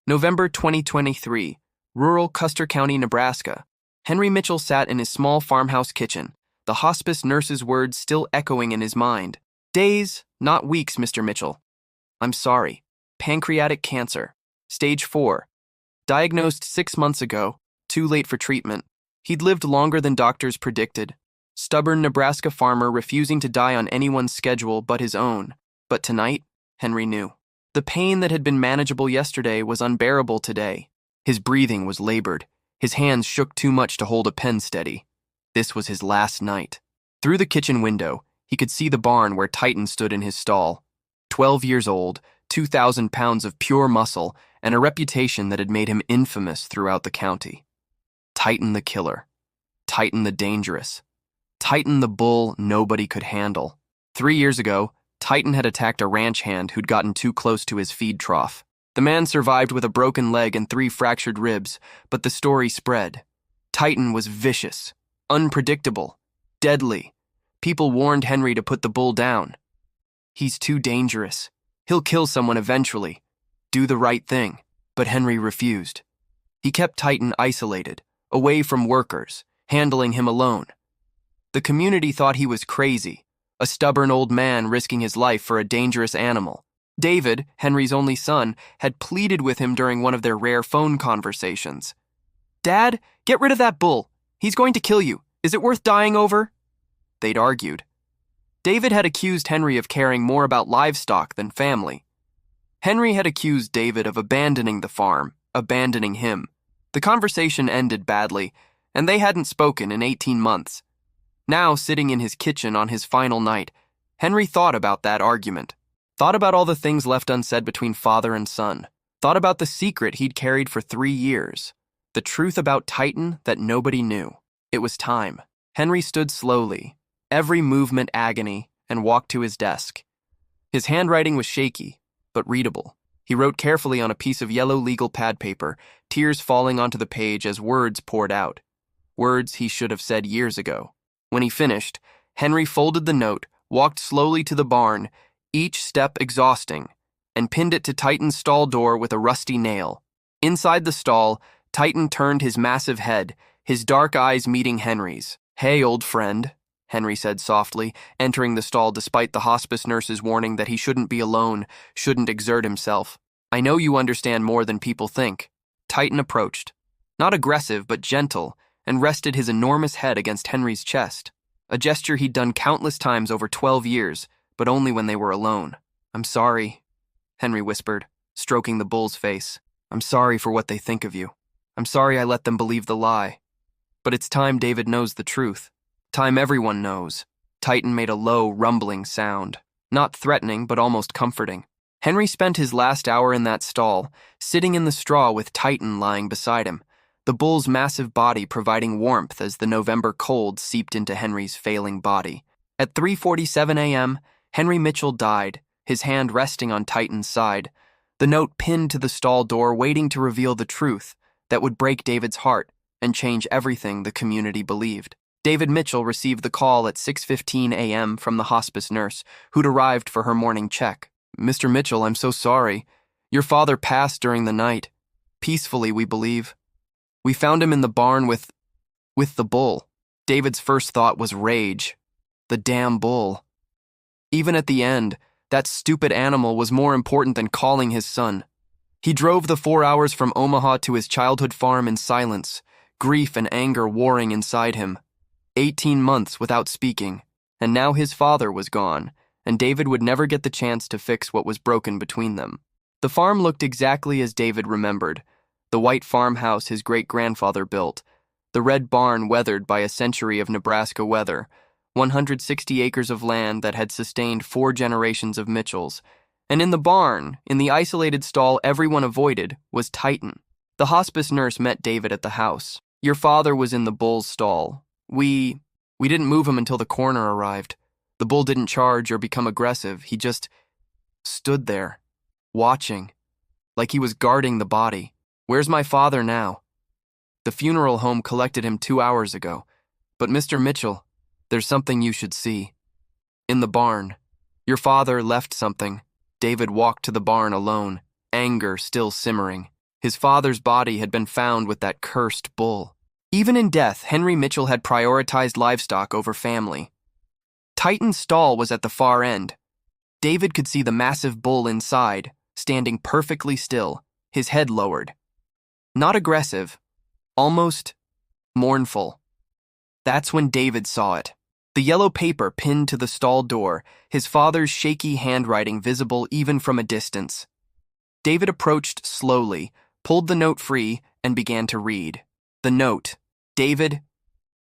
November 2023, rural Custer County, Nebraska. Henry Mitchell sat in his small farmhouse kitchen, the hospice nurse's words still echoing in his mind. Days, not weeks, Mr. Mitchell. I'm sorry. Pancreatic cancer. Stage 4. Diagnosed 6 months ago, too late for treatment. He'd lived longer than doctors predicted. Stubborn Nebraska farmer refusing to die on anyone's schedule but his own. But tonight, Henry knew. The pain that had been manageable yesterday was unbearable today. His breathing was labored. His hands shook too much to hold a pen steady. This was his last night. Through the kitchen window, he could see the barn where Titan stood in his stall. 12 years old, 2,000 pounds of pure muscle, and a reputation that had made him infamous throughout the county. Titan the killer. Titan the dangerous. Titan the bull nobody could handle. 3 years ago, Titan had attacked a ranch hand who'd gotten too close to his feed trough. The man survived with a broken leg and 3 fractured ribs, but the story spread. Titan was vicious, unpredictable, deadly. People warned Henry to put the bull down. He's too dangerous. He'll kill someone eventually. Do the right thing. But Henry refused. He kept Titan isolated, away from workers, handling him alone. The community thought he was crazy, a stubborn old man risking his life for a dangerous animal. David, Henry's only son, had pleaded with him during one of their rare phone conversations. "Dad, get rid of that bull. He's going to kill you. Is it worth dying over?" They'd argued. David had accused Henry of caring more about livestock than family. Henry had accused David of abandoning the farm, abandoning him. The conversation ended badly, and they hadn't spoken in 18 months. Now, sitting in his kitchen on his final night, Henry thought about that argument. Thought about all the things left unsaid between father and son. Thought about the secret he'd carried for 3 years. The truth about Titan that nobody knew. It was time. Henry stood slowly, every movement agony, and walked to his desk. His handwriting was shaky, but readable. He wrote carefully on a piece of yellow legal pad paper, tears falling onto the page as words poured out. Words he should have said years ago. When he finished, Henry folded the note, walked slowly to the barn, each step exhausting, and pinned it to Titan's stall door with a rusty nail. Inside the stall, Titan turned his massive head, his dark eyes meeting Henry's. "Hey, old friend," Henry said softly, entering the stall despite the hospice nurse's warning that he shouldn't be alone, shouldn't exert himself. "I know you understand more than people think." Titan approached, not aggressive but gentle, and rested his enormous head against Henry's chest, a gesture he'd done countless times over 12 years, but only when they were alone. "I'm sorry," Henry whispered, stroking the bull's face. "I'm sorry for what they think of you. I'm sorry I let them believe the lie. But it's time David knows the truth. Time everyone knows." Titan made a low, rumbling sound, not threatening but almost comforting. Henry spent his last hour in that stall, sitting in the straw with Titan lying beside him, the bull's massive body providing warmth as the November cold seeped into Henry's failing body. At 3:47 a.m., Henry Mitchell died, his hand resting on Titan's side, the note pinned to the stall door waiting to reveal the truth that would break David's heart and change everything the community believed. David Mitchell received the call at 6:15 a.m. from the hospice nurse, who'd arrived for her morning check. "Mr. Mitchell, I'm so sorry. Your father passed during the night. Peacefully, we believe. We found him in the barn with the bull." David's first thought was rage. The damn bull. Even at the end, that stupid animal was more important than calling his son. He drove the 4 hours from Omaha to his childhood farm in silence, grief and anger warring inside him. 18 months without speaking, and now his father was gone, and David would never get the chance to fix what was broken between them. The farm looked exactly as David remembered. The white farmhouse his great-grandfather built, the red barn weathered by a century of Nebraska weather, 160 acres of land that had sustained 4 generations of Mitchells. And in the barn, in the isolated stall everyone avoided, was Titan. The hospice nurse met David at the house. "Your father was in the bull's stall. We didn't move him until the coroner arrived. The bull didn't charge or become aggressive. He just stood there, watching, like he was guarding the body. Where's my father now? The funeral home collected him 2 hours ago. But Mr. Mitchell, there's something you should see. In the barn. Your father left something." David walked to the barn alone, anger still simmering. His father's body had been found with that cursed bull. Even in death, Henry Mitchell had prioritized livestock over family. Titan's stall was at the far end. David could see the massive bull inside, standing perfectly still, his head lowered. Not aggressive, almost mournful. That's when David saw it. The yellow paper pinned to the stall door, his father's shaky handwriting visible even from a distance. David approached slowly, pulled the note free, and began to read. The note: David,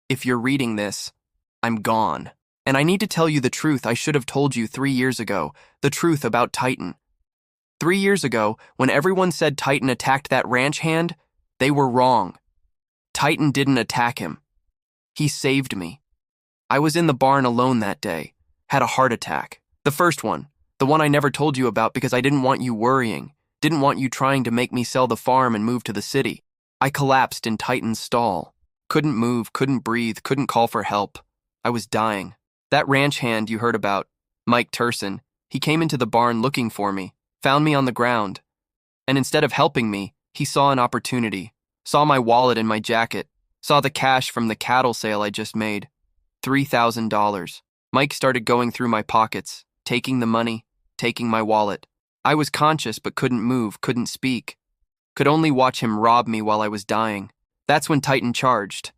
if you're reading this, I'm gone. And I need to tell you the truth I should have told you 3 years ago, the truth about Titan. 3 years ago, when everyone said Titan attacked that ranch hand, they were wrong. Titan didn't attack him. He saved me. I was in the barn alone that day, had a heart attack. The first one, the one I never told you about because I didn't want you worrying, didn't want you trying to make me sell the farm and move to the city. I collapsed in Titan's stall. Couldn't move, couldn't breathe, couldn't call for help. I was dying. That ranch hand you heard about, Mike Turson, he came into the barn looking for me, found me on the ground. And instead of helping me, he saw an opportunity, saw my wallet in my jacket, saw the cash from the cattle sale I just made. $3,000. Mike started going through my pockets, taking the money, taking my wallet. I was conscious but couldn't move, couldn't speak. Could only watch him rob me while I was dying. That's when Titan charged.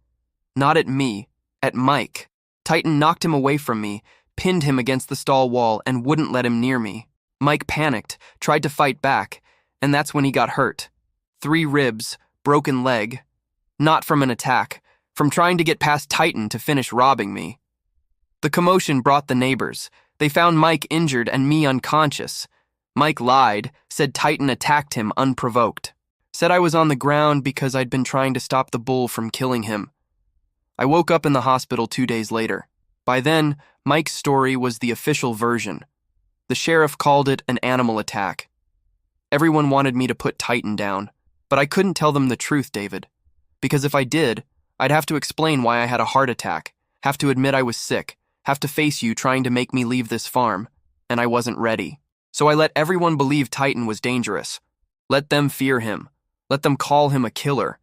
Not at me, at Mike. Titan knocked him away from me, pinned him against the stall wall, and wouldn't let him near me. Mike panicked, tried to fight back, and that's when he got hurt. 3 ribs, broken leg. Not from an attack, from trying to get past Titan to finish robbing me. The commotion brought the neighbors. They found Mike injured and me unconscious. Mike lied, said Titan attacked him unprovoked. Said I was on the ground because I'd been trying to stop the bull from killing him. I woke up in the hospital 2 days later. By then, Mike's story was the official version. The sheriff called it an animal attack. Everyone wanted me to put Titan down, but I couldn't tell them the truth, David. Because if I did, I'd have to explain why I had a heart attack, have to admit I was sick, have to face you trying to make me leave this farm, and I wasn't ready. So I let everyone believe Titan was dangerous. Let them fear him. Let them call him a killer.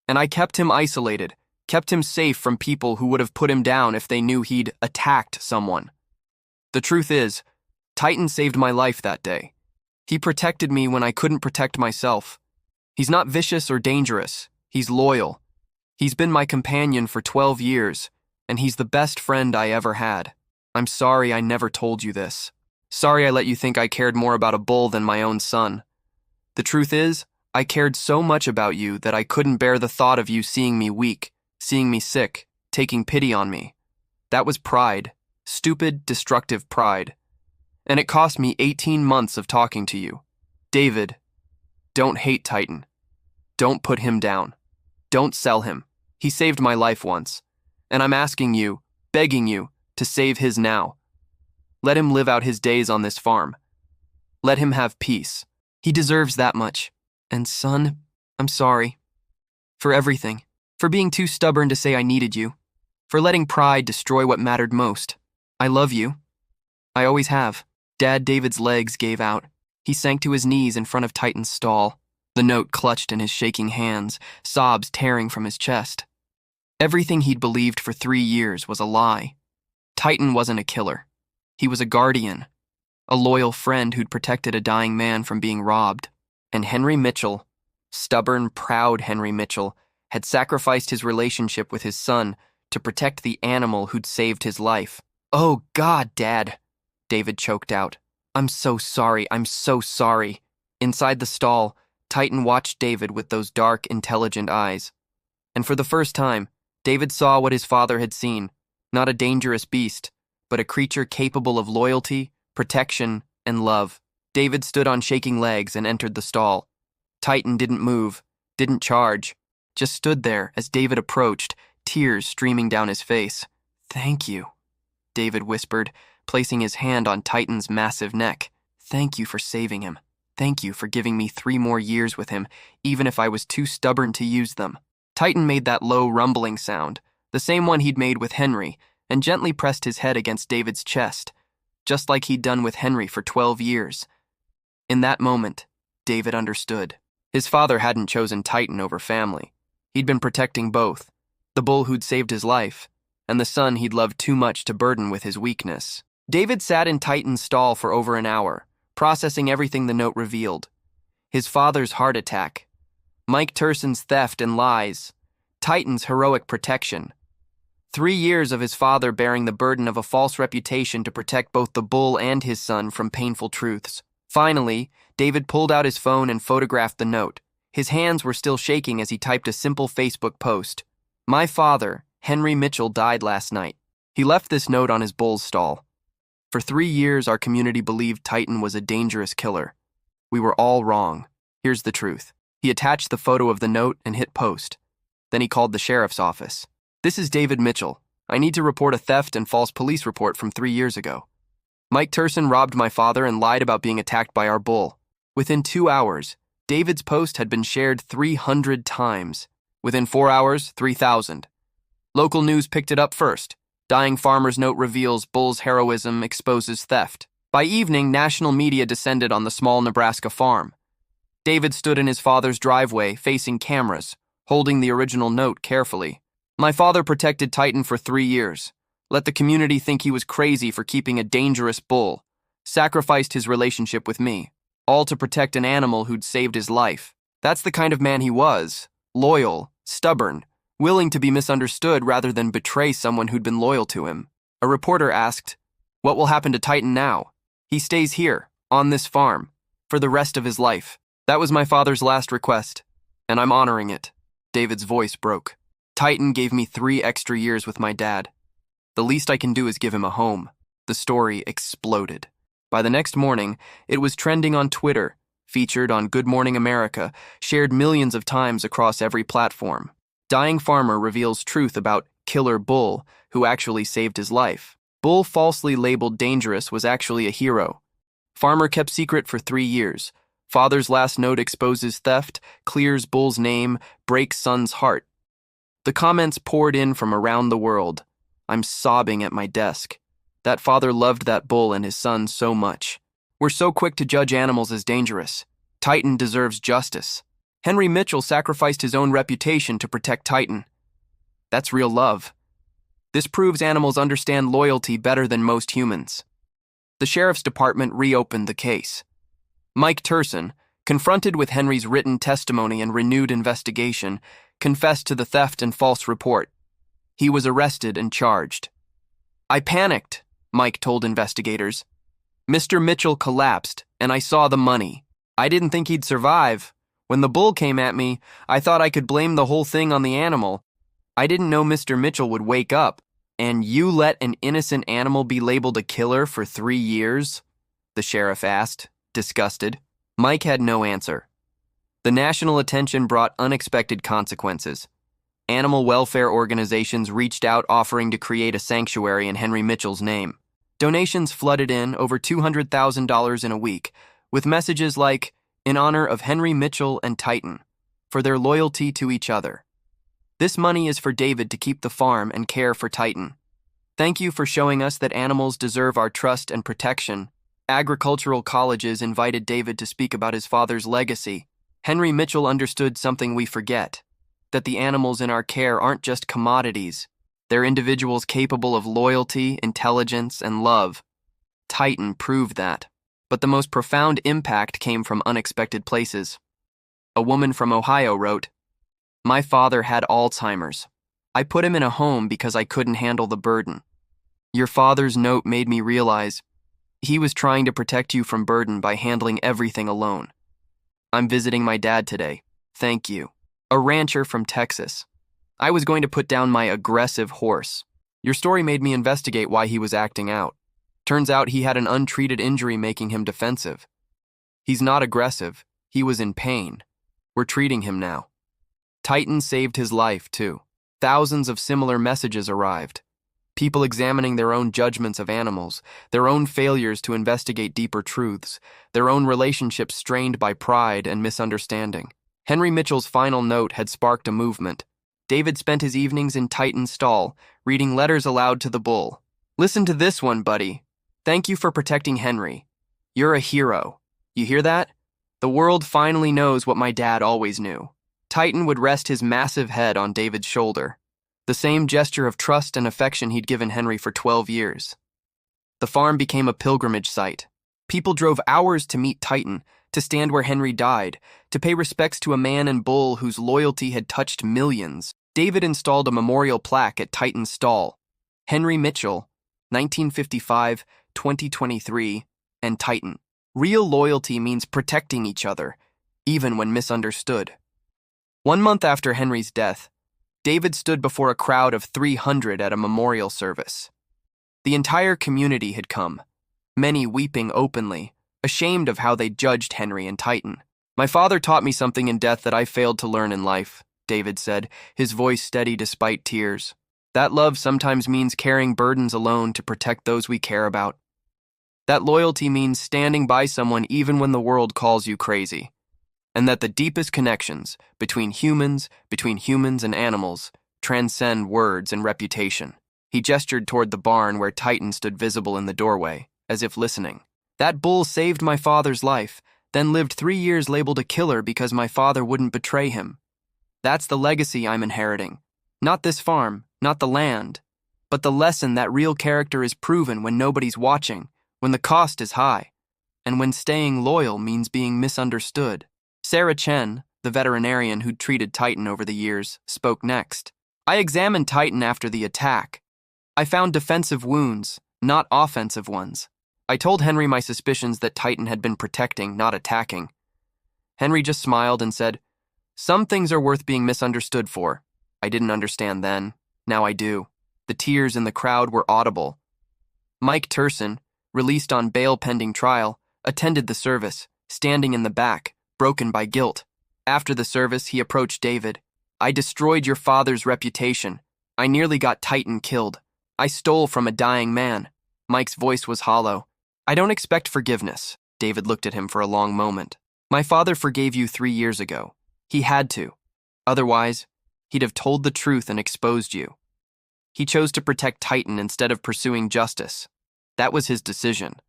And I kept him isolated, kept him safe from people who would have put him down if they knew he'd attacked someone. The truth is, Titan saved my life that day. He protected me when I couldn't protect myself. He's not vicious or dangerous. He's loyal. He's been my companion for 12 years, and he's the best friend I ever had. I'm sorry I never told you this. Sorry I let you think I cared more about a bull than my own son. The truth is, I cared so much about you that I couldn't bear the thought of you seeing me weak, seeing me sick, taking pity on me. That was pride, stupid, destructive pride. And it cost me 18 months of talking to you. David, don't hate Titan. Don't put him down. Don't sell him. He saved my life once. And I'm asking you, begging you, to save his now. Let him live out his days on this farm. Let him have peace. He deserves that much. And son, I'm sorry. For everything. For being too stubborn to say I needed you. For letting pride destroy what mattered most. I love you. I always have. Dad David's legs gave out. He sank to his knees in front of Titan's stall. The note clutched in his shaking hands, sobs tearing from his chest. Everything he'd believed for 3 years was a lie. Titan wasn't a killer. He was a guardian. A loyal friend who'd protected a dying man from being robbed. And Henry Mitchell, stubborn, proud Henry Mitchell, had sacrificed his relationship with his son to protect the animal who'd saved his life. Oh, God, Dad, David choked out. I'm so sorry, I'm so sorry. Inside the stall, Titan watched David with those dark, intelligent eyes. And for the first time, David saw what his father had seen, not a dangerous beast, but a creature capable of loyalty, protection, and love. David stood on shaking legs and entered the stall. Titan didn't move, didn't charge, just stood there as David approached, tears streaming down his face. Thank you, David whispered, placing his hand on Titan's massive neck. Thank you for saving him. Thank you for giving me 3 more years with him, even if I was too stubborn to use them. Titan made that low rumbling sound, the same one he'd made with Henry, and gently pressed his head against David's chest, just like he'd done with Henry for 12 years. In that moment, David understood. His father hadn't chosen Titan over family. He'd been protecting both, the bull who'd saved his life, and the son he'd loved too much to burden with his weakness. David sat in Titan's stall for over an hour, processing everything the note revealed. His father's heart attack, Mike Turson's theft and lies, Titan's heroic protection. 3 years of his father bearing the burden of a false reputation to protect both the bull and his son from painful truths. Finally, David pulled out his phone and photographed the note. His hands were still shaking as he typed a simple Facebook post. "My father, Henry Mitchell, died last night." He left this note on his bull's stall. "For 3 years, our community believed Titan was a dangerous killer. We were all wrong. Here's the truth." He attached the photo of the note and hit post. Then he called the sheriff's office. "This is David Mitchell. I need to report a theft and false police report from 3 years ago. Mike Turson robbed my father and lied about being attacked by our bull." Within 2 hours, David's post had been shared 300 times. Within 4 hours, 3,000. Local news picked it up first. Dying farmer's note reveals bull's heroism exposes theft. By evening, national media descended on the small Nebraska farm. David stood in his father's driveway, facing cameras, holding the original note carefully. "My father protected Titan for 3 years. Let the community think he was crazy for keeping a dangerous bull. Sacrificed his relationship with me, all to protect an animal who'd saved his life. That's the kind of man he was. Loyal, stubborn, willing to be misunderstood rather than betray someone who'd been loyal to him." A reporter asked, "What will happen to Titan now?" "He stays here, on this farm, for the rest of his life. That was my father's last request, and I'm honoring it." David's voice broke. "Titan gave me 3 extra years with my dad. The least I can do is give him a home." The story exploded. By the next morning, it was trending on Twitter, featured on Good Morning America, shared millions of times across every platform. Dying farmer reveals truth about killer bull who actually saved his life. Bull falsely labeled dangerous was actually a hero. Farmer kept secret for 3 years. Father's last note exposes theft, clears bull's name, breaks son's heart. The comments poured in from around the world. I'm sobbing at my desk. That father loved that bull and his son so much. We're so quick to judge animals as dangerous. Titan deserves justice. Henry Mitchell sacrificed his own reputation to protect Titan. That's real love. This proves animals understand loyalty better than most humans. The sheriff's department reopened the case. Mike Turson, confronted with Henry's written testimony and renewed investigation, confessed to the theft and false report. He was arrested and charged. "I panicked," Mike told investigators. "Mr. Mitchell collapsed, and I saw the money. I didn't think he'd survive. When the bull came at me, I thought I could blame the whole thing on the animal. I didn't know Mr. Mitchell would wake up. And you let an innocent animal be labeled a killer for 3 years?" the sheriff asked, disgusted. Mike had no answer. The national attention brought unexpected consequences. Animal welfare organizations reached out offering to create a sanctuary in Henry Mitchell's name. Donations flooded in, over $200,000 in a week, with messages like, "In honor of Henry Mitchell and Titan, for their loyalty to each other. This money is for David to keep the farm and care for Titan. Thank you for showing us that animals deserve our trust and protection." Agricultural colleges invited David to speak about his father's legacy. Henry Mitchell understood something we forget, that the animals in our care aren't just commodities. They're individuals capable of loyalty, intelligence, and love. Titan proved that. But the most profound impact came from unexpected places. A woman from Ohio wrote, "My father had Alzheimer's. I put him in a home because I couldn't handle the burden. Your father's note made me realize he was trying to protect you from burden by handling everything alone. I'm visiting my dad today. Thank you." A rancher from Texas. "I was going to put down my aggressive horse. Your story made me investigate why he was acting out. Turns out he had an untreated injury making him defensive. He's not aggressive. He was in pain. We're treating him now." Titan saved his life, too. Thousands of similar messages arrived. People examining their own judgments of animals, their own failures to investigate deeper truths, their own relationships strained by pride and misunderstanding. Henry Mitchell's final note had sparked a movement. David spent his evenings in Titan's stall, reading letters aloud to the bull. "Listen to this one, buddy. Thank you for protecting Henry. You're a hero. You hear that? The world finally knows what my dad always knew. Titan would rest his massive head on David's shoulder, the same gesture of trust and affection he'd given Henry for 12 years. The farm became a pilgrimage site. People drove hours to meet Titan, to stand where Henry died, to pay respects to a man and bull whose loyalty had touched millions. David installed a memorial plaque at Titan's stall. Henry Mitchell, 1955-2023, and Titan. Real loyalty means protecting each other, even when misunderstood. 1 month after Henry's death, David stood before a crowd of 300 at a memorial service. The entire community had come, many weeping openly, ashamed of how they judged Henry and Titan. "My father taught me something in death that I failed to learn in life," David said, his voice steady despite tears. "That love sometimes means carrying burdens alone to protect those we care about. That loyalty means standing by someone even when the world calls you crazy. And that the deepest connections between humans and animals, transcend words and reputation." He gestured toward the barn where Titan stood visible in the doorway, as if listening. "That bull saved my father's life, then lived 3 years labeled a killer because my father wouldn't betray him. That's the legacy I'm inheriting. Not this farm, not the land, but the lesson that real character is proven when nobody's watching, when the cost is high, and when staying loyal means being misunderstood." Sarah Chen, the veterinarian who'd treated Titan over the years, spoke next. "I examined Titan after the attack. I found defensive wounds, not offensive ones. I told Henry my suspicions that Titan had been protecting, not attacking. Henry just smiled and said, 'Some things are worth being misunderstood for.' I didn't understand then. Now I do." The tears in the crowd were audible. Mike Turson, released on bail pending trial, attended the service, standing in the back, broken by guilt. After the service, he approached David. "I destroyed your father's reputation. I nearly got Titan killed. I stole from a dying man." Mike's voice was hollow. "I don't expect forgiveness." David looked at him for a long moment. "My father forgave you 3 years ago. He had to. Otherwise, he'd have told the truth and exposed you. He chose to protect Titan instead of pursuing justice. That was his decision.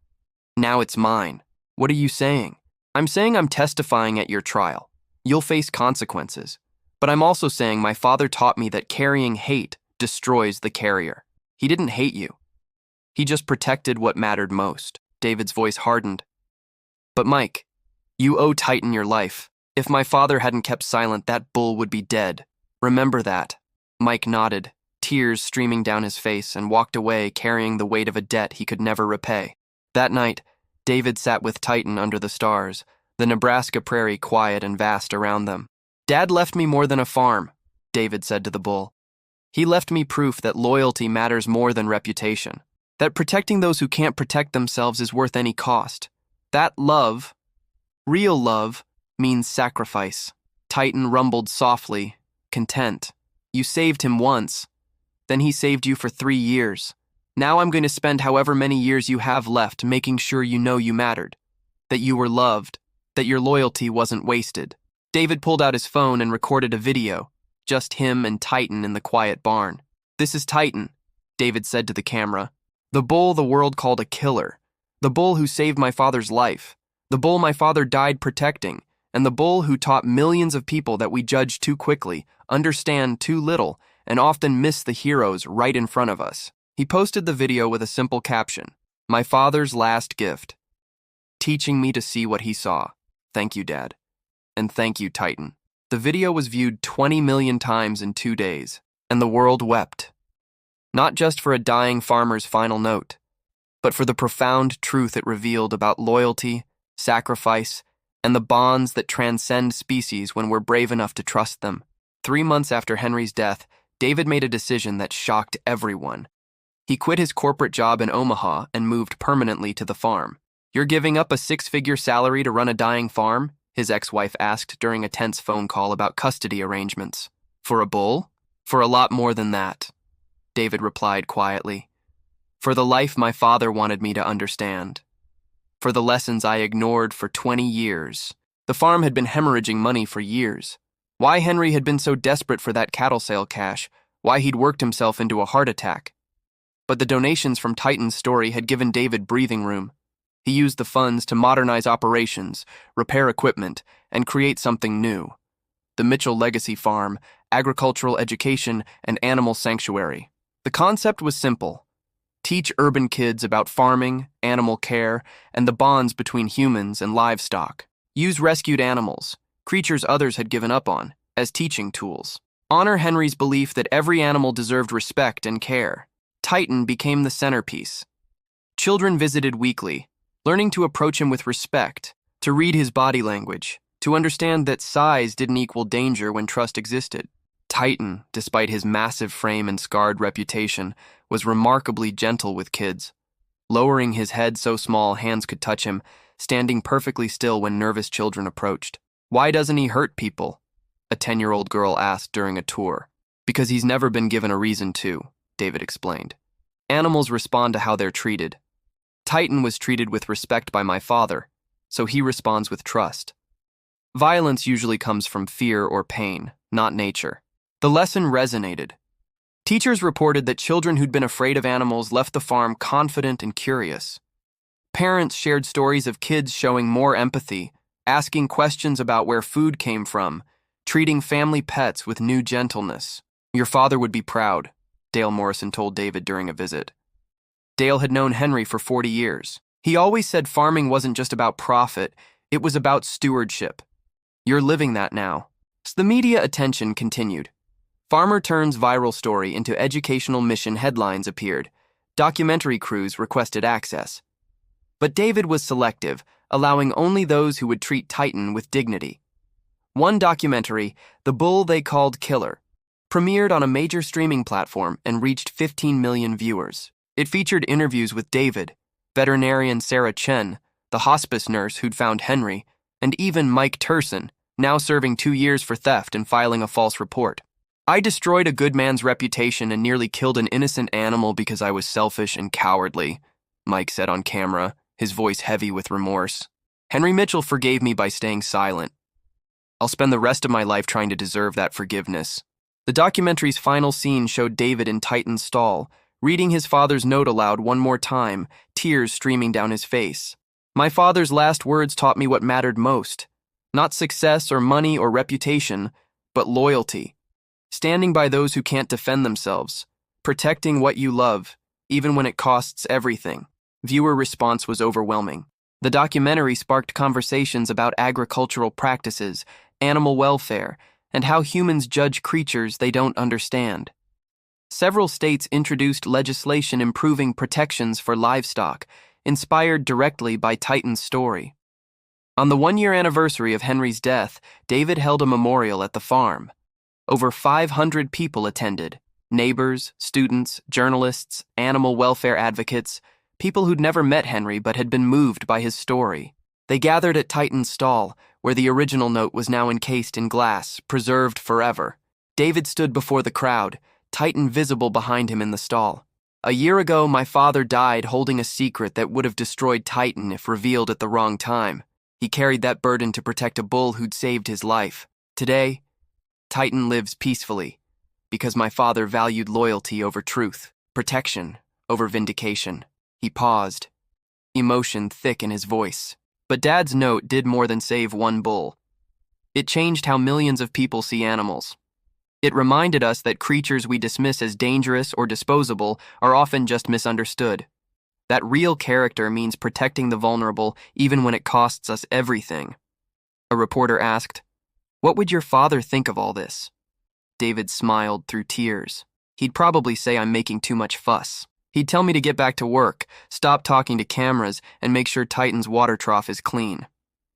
Now it's mine." "What are you saying?" "I'm saying I'm testifying at your trial. You'll face consequences. But I'm also saying my father taught me that carrying hate destroys the carrier. He didn't hate you. He just protected what mattered most." David's voice hardened. "But Mike, you owe Titan your life. If my father hadn't kept silent, that bull would be dead. Remember that." Mike nodded, tears streaming down his face, and walked away carrying the weight of a debt he could never repay. That night, David sat with Titan under the stars, the Nebraska prairie quiet and vast around them. "Dad left me more than a farm," David said to the bull. "He left me proof that loyalty matters more than reputation, that protecting those who can't protect themselves is worth any cost. That love, real love, means sacrifice." Titan rumbled softly, content. "You saved him once. Then he saved you for 3 years. Now I'm going to spend however many years you have left making sure you know you mattered, that you were loved, that your loyalty wasn't wasted." David pulled out his phone and recorded a video, just him and Titan in the quiet barn. "This is Titan," David said to the camera. "The bull the world called a killer. The bull who saved my father's life. The bull my father died protecting. And the bull who taught millions of people that we judge too quickly, understand too little, and often miss the heroes right in front of us." He posted the video with a simple caption, "My father's last gift. Teaching me to see what he saw. Thank you, Dad. And thank you, Titan." The video was viewed 20 million times in 2 days, and the world wept. Not just for a dying farmer's final note, but for the profound truth it revealed about loyalty, sacrifice, and the bonds that transcend species when we're brave enough to trust them. 3 months after Henry's death, David made a decision that shocked everyone. He quit his corporate job in Omaha and moved permanently to the farm. "You're giving up a 6-figure salary to run a dying farm?" his ex-wife asked during a tense phone call about custody arrangements. "For a bull? For a lot more than that," David replied quietly. "For the life my father wanted me to understand. For the lessons I ignored for 20 years. The farm had been hemorrhaging money for years. Why Henry had been so desperate for that cattle sale cash, why he'd worked himself into a heart attack. But the donations from Titan's story had given David breathing room. He used the funds to modernize operations, repair equipment, and create something new: the Mitchell Legacy Farm, agricultural education, and animal sanctuary. The concept was simple: teach urban kids about farming, animal care, and the bonds between humans and livestock. Use rescued animals, creatures others had given up on, as teaching tools. Honor Henry's belief that every animal deserved respect and care. Titan became the centerpiece. Children visited weekly, learning to approach him with respect, to read his body language, to understand that size didn't equal danger when trust existed. Titan, despite his massive frame and scarred reputation, was remarkably gentle with kids, lowering his head so small hands could touch him, standing perfectly still when nervous children approached. "Why doesn't he hurt people?" a 10-year-old girl asked during a tour. "Because he's never been given a reason to," David explained. "Animals respond to how they're treated. Titan was treated with respect by my father, so he responds with trust. Violence usually comes from fear or pain, not nature." The lesson resonated. Teachers reported that children who'd been afraid of animals left the farm confident and curious. Parents shared stories of kids showing more empathy, asking questions about where food came from, treating family pets with new gentleness. "Your father would be proud," Dale Morrison told David during a visit. Dale had known Henry for 40 years. He always said farming wasn't just about profit, it was about stewardship. "You're living that now." So the media attention continued. Farmer Turns viral story into educational mission headlines appeared. Documentary crews requested access. But David was selective, allowing only those who would treat Titan with dignity. One documentary, The Bull They Called Killer, premiered on a major streaming platform and reached 15 million viewers. It featured interviews with David, veterinarian Sarah Chen, the hospice nurse who'd found Henry, and even Mike Turson, now serving 2 years for theft and filing a false report. "I destroyed a good man's reputation and nearly killed an innocent animal because I was selfish and cowardly," Mike said on camera, his voice heavy with remorse. "Henry Mitchell forgave me by staying silent. I'll spend the rest of my life trying to deserve that forgiveness." The documentary's final scene showed David in Titan's stall, reading his father's note aloud one more time, tears streaming down his face. "My father's last words taught me what mattered most. Not success or money or reputation, but loyalty. Standing by those who can't defend themselves. Protecting what you love, even when it costs everything." Viewer response was overwhelming. The documentary sparked conversations about agricultural practices, animal welfare, and how humans judge creatures they don't understand. Several states introduced legislation improving protections for livestock, inspired directly by Titan's story. On the 1-year anniversary of Henry's death, David held a memorial at the farm. Over 500 people attended: neighbors, students, journalists, animal welfare advocates, people who'd never met Henry but had been moved by his story. They gathered at Titan's stall, where the original note was now encased in glass, preserved forever. David stood before the crowd, Titan visible behind him in the stall. "A year ago, my father died holding a secret that would have destroyed Titan if revealed at the wrong time. He carried that burden to protect a bull who'd saved his life. Today, Titan lives peacefully, because my father valued loyalty over truth, protection over vindication." He paused, emotion thick in his voice. But Dad's note did more than save one bull. It changed how millions of people see animals. It reminded us that creatures we dismiss as dangerous or disposable are often just misunderstood. That real character means protecting the vulnerable even when it costs us everything. A reporter asked, "What would your father think of all this?" David smiled through tears. "He'd probably say I'm making too much fuss. He'd tell me to get back to work, stop talking to cameras, and make sure Titan's water trough is clean."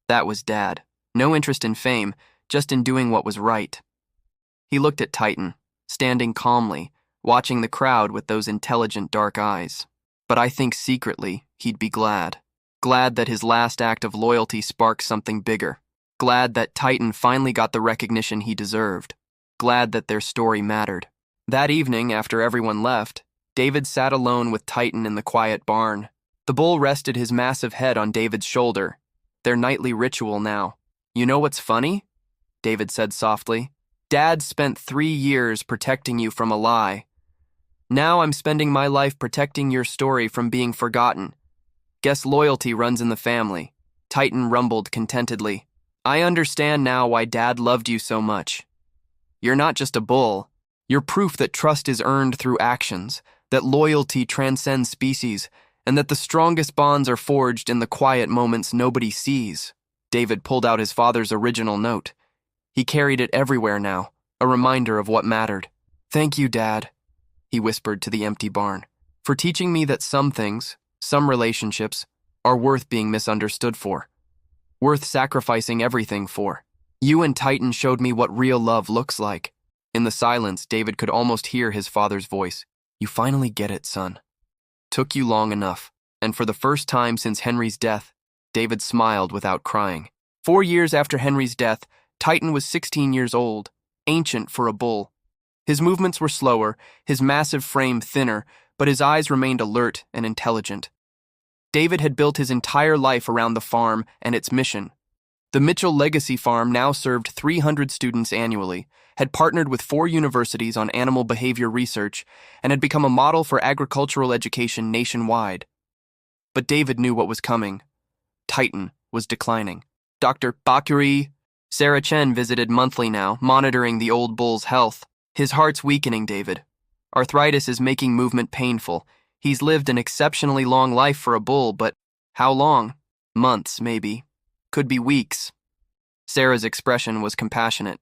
That was Dad. No interest in fame, just in doing what was right. He looked at Titan, standing calmly, watching the crowd with those intelligent dark eyes. But I think secretly he'd be glad. Glad that his last act of loyalty sparked something bigger. Glad that Titan finally got the recognition he deserved. Glad that their story mattered. That evening, after everyone left, David sat alone with Titan in the quiet barn. The bull rested his massive head on David's shoulder. Their nightly ritual now. "You know what's funny?" David said softly. "Dad spent 3 years protecting you from a lie. Now I'm spending my life protecting your story from being forgotten. Guess loyalty runs in the family. Titan rumbled contentedly. I understand now why Dad loved you so much. You're not just a bull. You're proof that trust is earned through actions, that loyalty transcends species, and that the strongest bonds are forged in the quiet moments nobody sees. David pulled out his father's original note. He carried it everywhere now, a reminder of what mattered. Thank you, Dad, he whispered to the empty barn, for teaching me that some things, some relationships, are worth being misunderstood for, worth sacrificing everything for. You and Titan showed me what real love looks like. In the silence, David could almost hear his father's voice. You finally get it, son. Took you long enough, and for the first time since Henry's death, David smiled without crying. 4 years after Henry's death, Titan was 16 years old, ancient for a bull. His movements were slower, his massive frame thinner, but his eyes remained alert and intelligent. David had built his entire life around the farm and its mission. The Mitchell Legacy Farm now served 300 students annually, had partnered with 4 universities on animal behavior research, and had become a model for agricultural education nationwide. But David knew what was coming. Titan was declining. Dr. Bakuri, Sarah Chen visited monthly now, monitoring the old bull's health. His heart's weakening, David. Arthritis is making movement painful. He's lived an exceptionally long life for a bull, but how long? Months, maybe. Could be weeks. Sarah's expression was compassionate.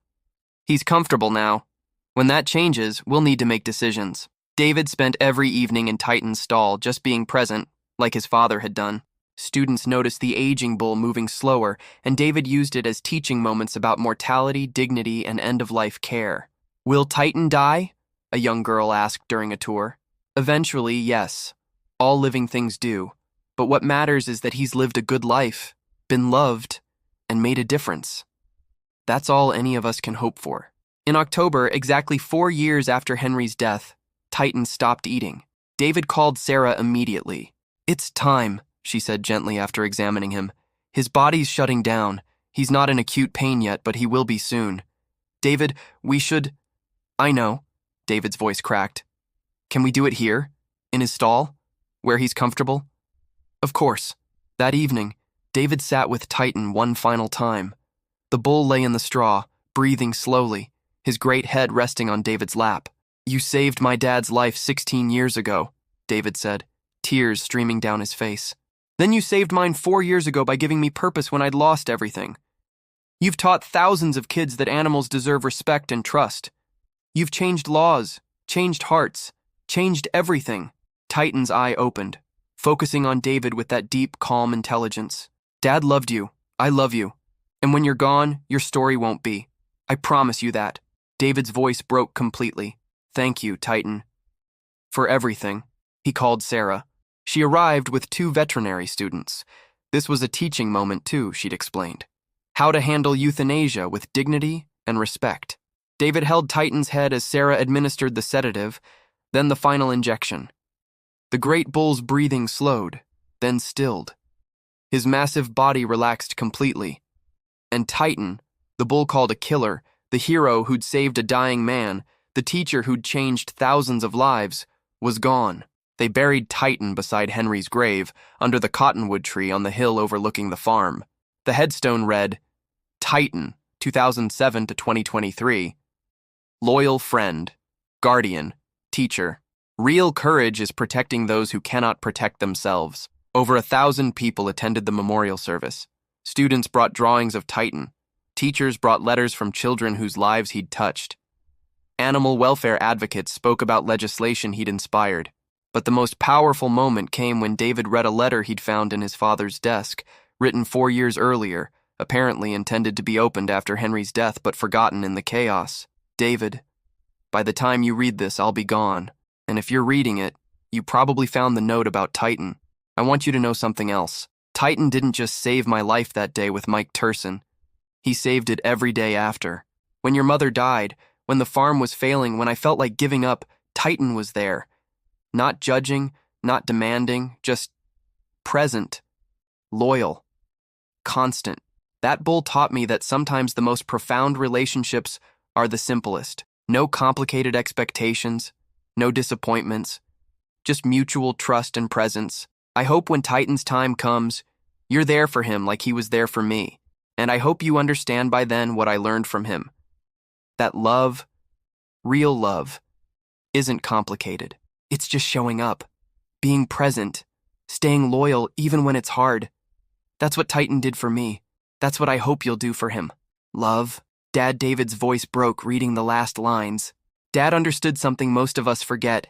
He's comfortable now. When that changes, we'll need to make decisions. David spent every evening in Titan's stall, just being present, like his father had done. Students noticed the aging bull moving slower, and David used it as teaching moments about mortality, dignity, and end-of-life care. Will Titan die? A young girl asked during a tour. Eventually, yes. All living things do. But what matters is that he's lived a good life, been loved, and made a difference. That's all any of us can hope for. In October, exactly 4 years after Henry's death, Titan stopped eating. David called Sarah immediately. It's time, she said gently after examining him. His body's shutting down. He's not in acute pain yet, but he will be soon. David, we should... I know, David's voice cracked. Can we do it here? In his stall? Where he's comfortable? Of course. That evening, David sat with Titan one final time. The bull lay in the straw, breathing slowly, his great head resting on David's lap. You saved my dad's life 16 years ago, David said, tears streaming down his face. Then you saved mine 4 years ago by giving me purpose when I'd lost everything. You've taught thousands of kids that animals deserve respect and trust. You've changed laws, changed hearts, changed everything. Titan's eye opened, focusing on David with that deep, calm intelligence. Dad loved you. I love you. And when you're gone, your story won't be. I promise you that. David's voice broke completely. Thank you, Titan. For everything. He called Sarah. She arrived with 2 veterinary students. This was a teaching moment too, she'd explained. How to handle euthanasia with dignity and respect. David held Titan's head as Sarah administered the sedative, then the final injection. The great bull's breathing slowed, then stilled. His massive body relaxed completely. And Titan, the bull called a killer, the hero who'd saved a dying man, the teacher who'd changed thousands of lives, was gone. They buried Titan beside Henry's grave, under the cottonwood tree on the hill overlooking the farm. The headstone read, Titan, 2007 to 2023. Loyal friend, guardian, teacher. Real courage is protecting those who cannot protect themselves. Over 1,000 people attended the memorial service. Students brought drawings of Titan. Teachers brought letters from children whose lives he'd touched. Animal welfare advocates spoke about legislation he'd inspired. But the most powerful moment came when David read a letter he'd found in his father's desk, written 4 years earlier, apparently intended to be opened after Henry's death but forgotten in the chaos. David, by the time you read this, I'll be gone. And if you're reading it, you probably found the note about Titan. I want you to know something else. Titan didn't just save my life that day with Mike Turson. He saved it every day after. When your mother died, when the farm was failing, when I felt like giving up, Titan was there. Not judging, not demanding, just present, loyal, constant. That bull taught me that sometimes the most profound relationships are the simplest. No complicated expectations, no disappointments, just mutual trust and presence. I hope when Titan's time comes, you're there for him like he was there for me. And I hope you understand by then what I learned from him. That love, real love, isn't complicated. It's just showing up, being present, staying loyal even when it's hard. That's what Titan did for me. That's what I hope you'll do for him. Love. Dad David's voice broke reading the last lines. Dad understood something most of us forget,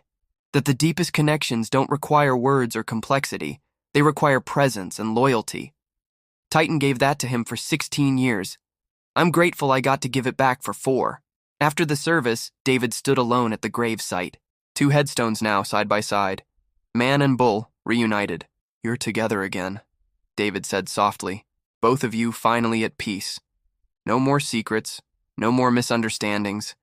that the deepest connections don't require words or complexity. They require presence and loyalty. Titan gave that to him for 16 years. I'm grateful I got to give it back for 4. After the service, David stood alone at the grave site. 2 headstones now side by side. Man and bull, reunited. You're together again, David said softly. Both of you finally at peace. No more secrets, no more misunderstandings.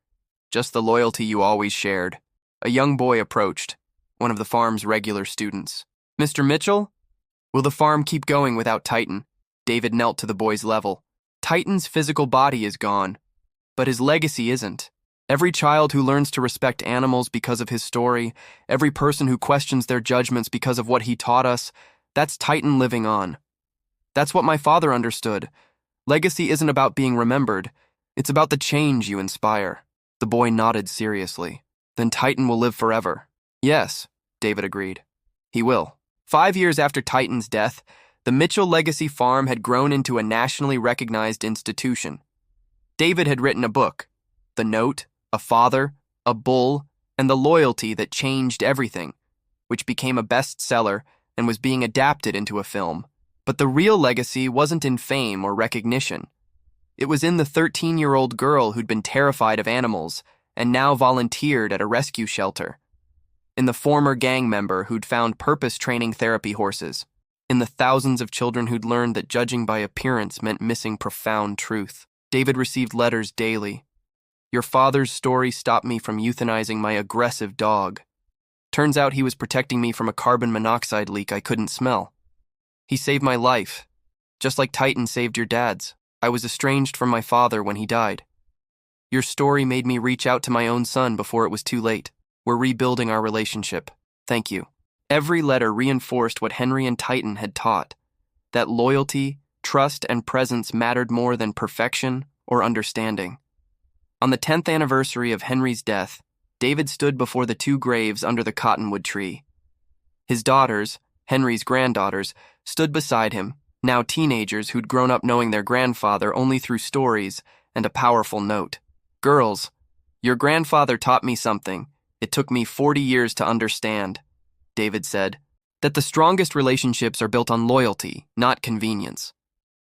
Just the loyalty you always shared. A young boy approached, one of the farm's regular students. Mr. Mitchell? Will the farm keep going without Titan? David knelt to the boy's level. Titan's physical body is gone, but his legacy isn't. Every child who learns to respect animals because of his story, every person who questions their judgments because of what he taught us, that's Titan living on. That's what my father understood. Legacy isn't about being remembered. It's about the change you inspire. The boy nodded seriously. Then Titan will live forever. Yes, David agreed. He will. 5 years after Titan's death, the Mitchell Legacy Farm had grown into a nationally recognized institution. David had written a book, The Note, A Father, A Bull, and the Loyalty That Changed Everything, which became a bestseller and was being adapted into a film. But the real legacy wasn't in fame or recognition. It was in the 13-year-old girl who'd been terrified of animals and now volunteered at a rescue shelter. In the former gang member who'd found purpose training therapy horses. In the thousands of children who'd learned that judging by appearance meant missing profound truth. David received letters daily. Your father's story stopped me from euthanizing my aggressive dog. Turns out he was protecting me from a carbon monoxide leak I couldn't smell. He saved my life, just like Titan saved your dad's. I was estranged from my father when he died. Your story made me reach out to my own son before it was too late. We're rebuilding our relationship. Thank you. Every letter reinforced what Henry and Titan had taught, that loyalty, trust, and presence mattered more than perfection or understanding. On the 10th anniversary of Henry's death, David stood before the 2 graves under the cottonwood tree. His daughters, Henry's granddaughters, stood beside him, now teenagers who'd grown up knowing their grandfather only through stories and a powerful note. Girls, your grandfather taught me something. It took me 40 years to understand, David said, that the strongest relationships are built on loyalty, not convenience.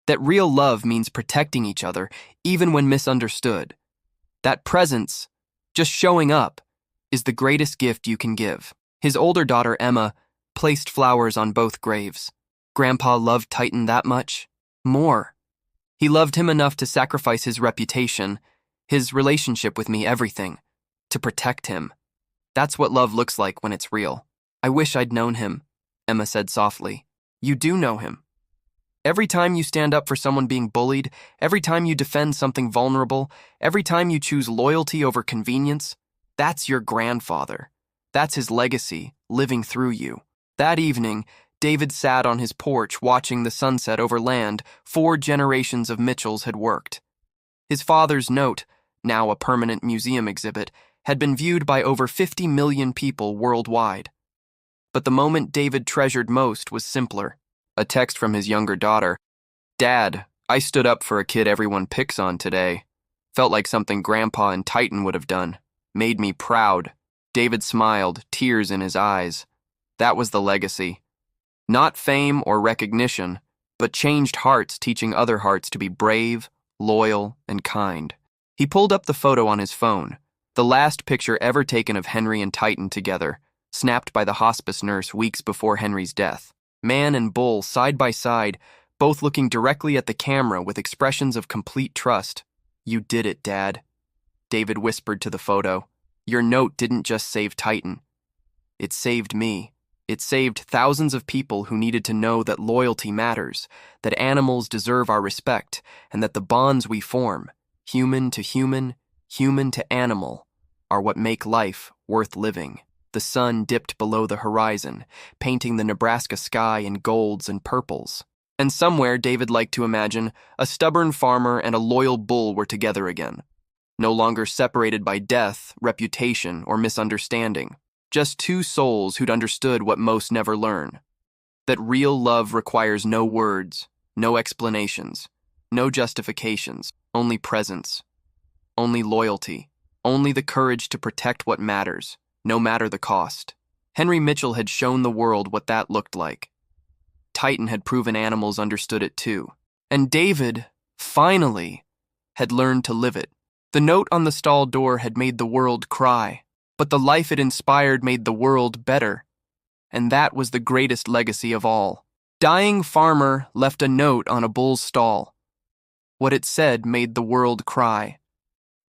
That real love means protecting each other, even when misunderstood. That presence, just showing up, is the greatest gift you can give. His older daughter, Emma, placed flowers on both graves. Grandpa loved Titan that much? More. He loved him enough to sacrifice his reputation, his relationship with me, everything, to protect him. That's what love looks like when it's real. I wish I'd known him, Emma said softly. You do know him. Every time you stand up for someone being bullied, every time you defend something vulnerable, every time you choose loyalty over convenience, that's your grandfather. That's his legacy, living through you. That evening, David sat on his porch watching the sunset over land 4 generations of Mitchells had worked. His father's note, now a permanent museum exhibit, had been viewed by over 50 million people worldwide. But the moment David treasured most was simpler. A text from his younger daughter. Dad, I stood up for a kid everyone picks on today. Felt like something Grandpa and Titan would have done. Made me proud. David smiled, tears in his eyes. That was the legacy. Not fame or recognition, but changed hearts teaching other hearts to be brave, loyal, and kind. He pulled up the photo on his phone, the last picture ever taken of Henry and Titan together, snapped by the hospice nurse weeks before Henry's death. Man and bull side by side, both looking directly at the camera with expressions of complete trust. You did it, Dad, David whispered to the photo. Your note didn't just save Titan. It saved me. It saved thousands of people who needed to know that loyalty matters, that animals deserve our respect, and that the bonds we form, human to human, human to animal, are what make life worth living. The sun dipped below the horizon, painting the Nebraska sky in golds and purples. And somewhere, David liked to imagine, a stubborn farmer and a loyal bull were together again, no longer separated by death, reputation, or misunderstanding. Just two souls who'd understood what most never learn. That real love requires no words, no explanations, no justifications, only presence, only loyalty, only the courage to protect what matters, no matter the cost. Henry Mitchell had shown the world what that looked like. Titan had proven animals understood it too. And David, finally, had learned to live it. The note on the stall door had made the world cry, but the life it inspired made the world better. And that was the greatest legacy of all. Dying farmer left a note on a bull's stall. What it said made the world cry.